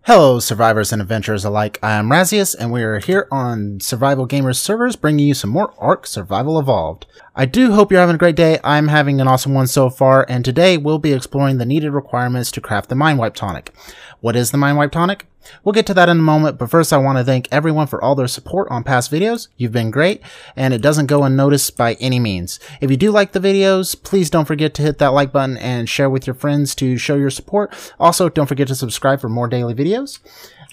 Hello survivors and adventurers alike, I am Razius and we are here on Survival Gamer's servers bringing you some more Ark Survival Evolved. I do hope you're having a great day. I'm having an awesome one so far, and today we'll be exploring the needed requirements to craft the Mindwipe Tonic. What is the Mindwipe Tonic? We'll get to that in a moment, but first I want to thank everyone for all their support on past videos. You've been great, and it doesn't go unnoticed by any means. If you do like the videos, please don't forget to hit that like button and share with your friends to show your support. Also, don't forget to subscribe for more daily videos.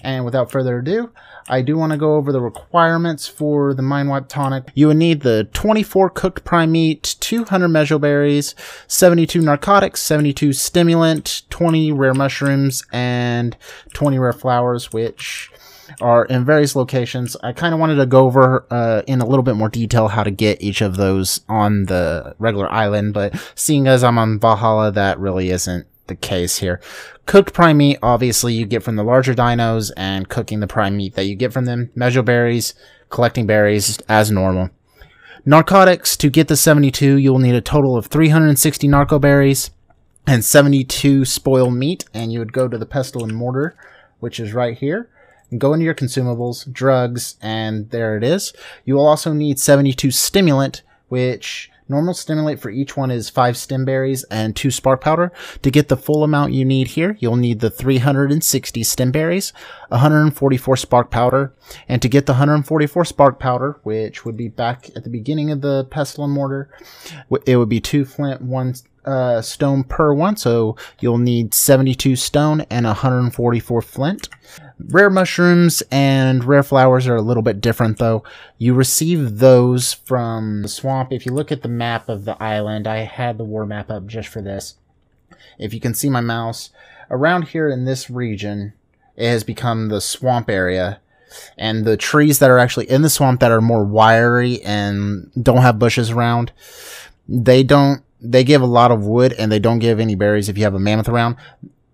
And without further ado, I do want to go over the requirements for the Mindwipe Tonic. You would need the 24 cooked prime meat, 200 mejoberries, 72 narcotics, 72 stimulant, 20 rare mushrooms, and 20 rare flowers, which are in various locations. I kind of wanted to go over in a little bit more detail how to get each of those on the regular island, but seeing as I'm on Valhalla, that really isn't the case here. Cooked prime meat, obviously, you get from the larger dinos, and cooking the prime meat that you get from them. Mejoberries, collecting berries as normal. Narcotics, to get the 72, you'll need a total of 360 narco berries and 72 spoiled meat, and you would go to the pestle and mortar, which is right here, and go into your consumables, drugs, and there it is. You will also need 72 stimulant, which normal stimulant for each one is 5 stem berries and 2 spark powder. To get the full amount you need here, you'll need the 360 stem berries, 144 spark powder, and to get the 144 spark powder, which would be back at the beginning of the pestle and mortar, it would be 2 flint, 1 stone per one, so you'll need 72 stone and 144 flint. Rare mushrooms and rare flowers are a little bit different though. You receive those from the swamp. If you look at the map of the island, I had the war map up just for this. If you can see my mouse, around here in this region, it has become the swamp area. And the trees that are actually in the swamp that are more wiry and don't have bushes around, they give a lot of wood and they don't give any berries if you have a mammoth around.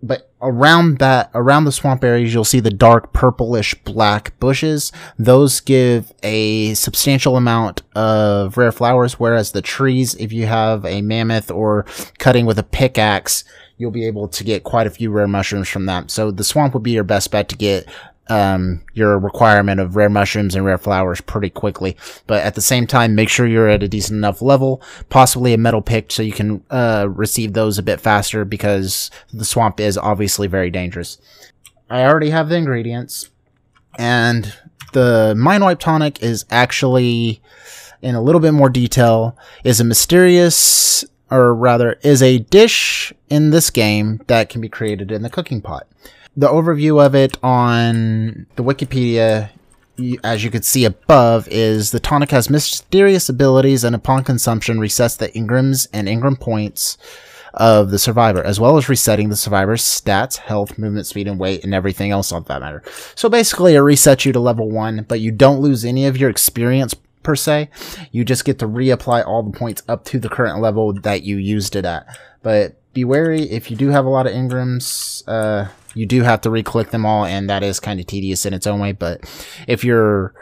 But around the swamp areas, you'll see the dark purplish black bushes. Those give a substantial amount of rare flowers, whereas the trees, if you have a mammoth or cutting with a pickaxe, you'll be able to get quite a few rare mushrooms from that. So the swamp would be your best bet to get your requirement of rare mushrooms and rare flowers pretty quickly. But at the same time, make sure you're at a decent enough level, possibly a metal pick, so you can receive those a bit faster, because the swamp is obviously very dangerous. I already have the ingredients, and the Mindwipe Tonic is actually, in a little bit more detail, is a mysterious, or rather, is a dish in this game that can be created in the cooking pot. The overview of it on the Wikipedia, as you can see above, is the tonic has mysterious abilities and upon consumption resets the engrams and engram points of the survivor, as well as resetting the survivor's stats, health, movement speed, and weight, and everything else on that matter. So basically it resets you to level 1, but you don't lose any of your experience per se. You just get to reapply all the points up to the current level that you used it at. But be wary, if you do have a lot of engrams, you do have to re-click them all, and that is kind of tedious in its own way. But if you're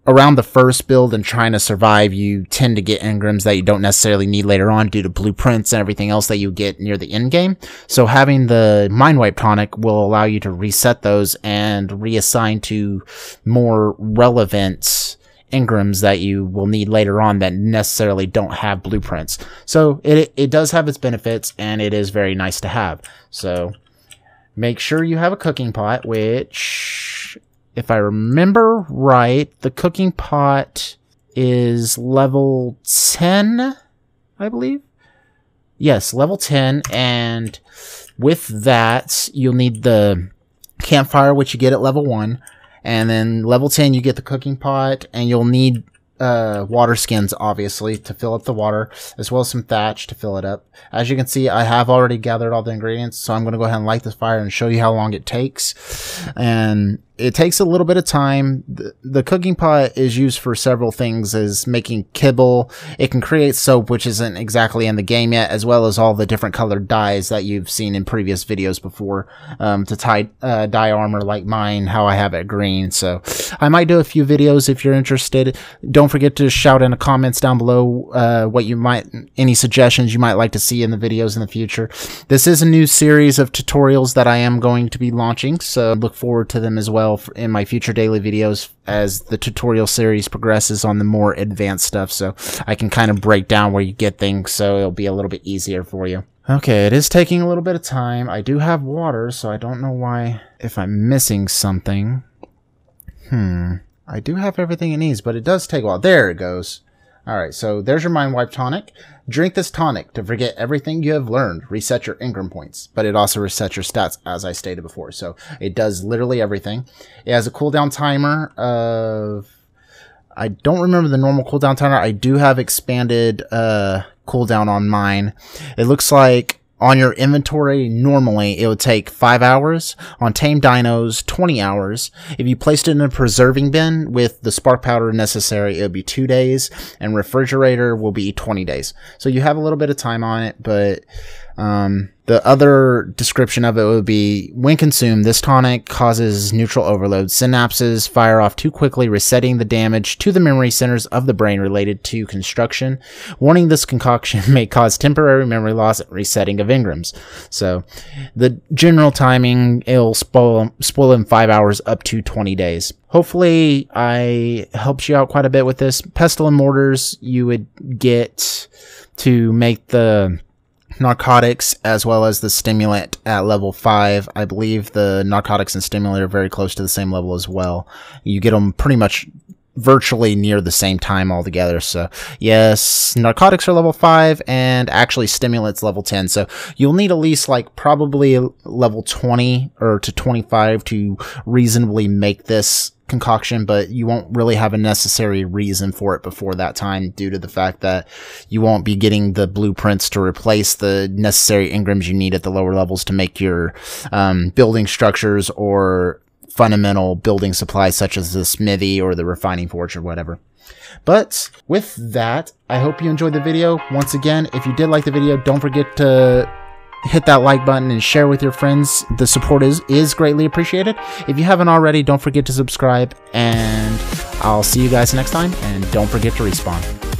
around the first build and trying to survive, you tend to get engrams that you don't necessarily need later on due to blueprints and everything else that you get near the end game. So having the Mindwipe Tonic will allow you to reset those and reassign to more relevant engrams that you will need later on that necessarily don't have blueprints. So it does have its benefits, and it is very nice to have. So make sure you have a cooking pot, which, if I remember right, the cooking pot is level 10, I believe. Yes, level 10, and with that, you'll need the campfire, which you get at level 1, and then level 10, you get the cooking pot, and you'll need water skins, obviously, to fill up the water, as well as some thatch to fill it up. As you can see, I have already gathered all the ingredients, so I'm going to go ahead and light this fire and show you how long it takes. And it takes a little bit of time. The cooking pot is used for several things, as making kibble. It can create soap, which isn't exactly in the game yet, as well as all the different colored dyes that you've seen in previous videos before, to dye armor like mine, how I have it green. So I might do a few videos if you're interested. Don't forget to shout in the comments down below any suggestions you might like to see in the videos in the future. This is a new series of tutorials that I am going to be launching, so look forward to them as well in my future daily videos as the tutorial series progresses on the more advanced stuff, so I can kind of break down where you get things, so it'll be a little bit easier for you. Okay, it is taking a little bit of time. I do have water, so I don't know why, if I'm missing something. I do have everything it needs, but it does take a while. There it goes. Alright, so there's your Mindwipe Tonic. Drink this tonic to forget everything you have learned. Reset your Ingram points, but it also resets your stats, as I stated before. So it does literally everything. It has a cooldown timer of... I don't remember the normal cooldown timer. I do have expanded cooldown on mine. It looks like on your inventory, normally it would take 5 hours. On tame dinos, 20 hours. If you placed it in a preserving bin with the spark powder necessary, it would be 2 days. And refrigerator will be 20 days. So you have a little bit of time on it, but the other description of it would be, when consumed, this tonic causes neutral overload. Synapses fire off too quickly, resetting the damage to the memory centers of the brain related to construction. Warning, this concoction may cause temporary memory loss and resetting of engrams. So the general timing, it'll spoil in 5 hours up to 20 days. Hopefully I helped you out quite a bit with this. Pestle and mortars you would get to make the narcotics as well as the stimulant at level 5. I believe the narcotics and stimulant are very close to the same level as well. You get them pretty much virtually near the same time altogether. So yes, narcotics are level 5 and actually stimulants level 10. So you'll need at least like probably level 20 or to 25 to reasonably make this concoction, but you won't really have a necessary reason for it before that time, due to the fact that you won't be getting the blueprints to replace the necessary engrams you need at the lower levels to make your building structures or fundamental building supplies such as the smithy or the refining forge or whatever. But with that, I hope you enjoyed the video. Once again, if you did like the video, don't forget to hit that like button and share with your friends. The support is greatly appreciated. If you haven't already, don't forget to subscribe, and I'll see you guys next time, and don't forget to respawn.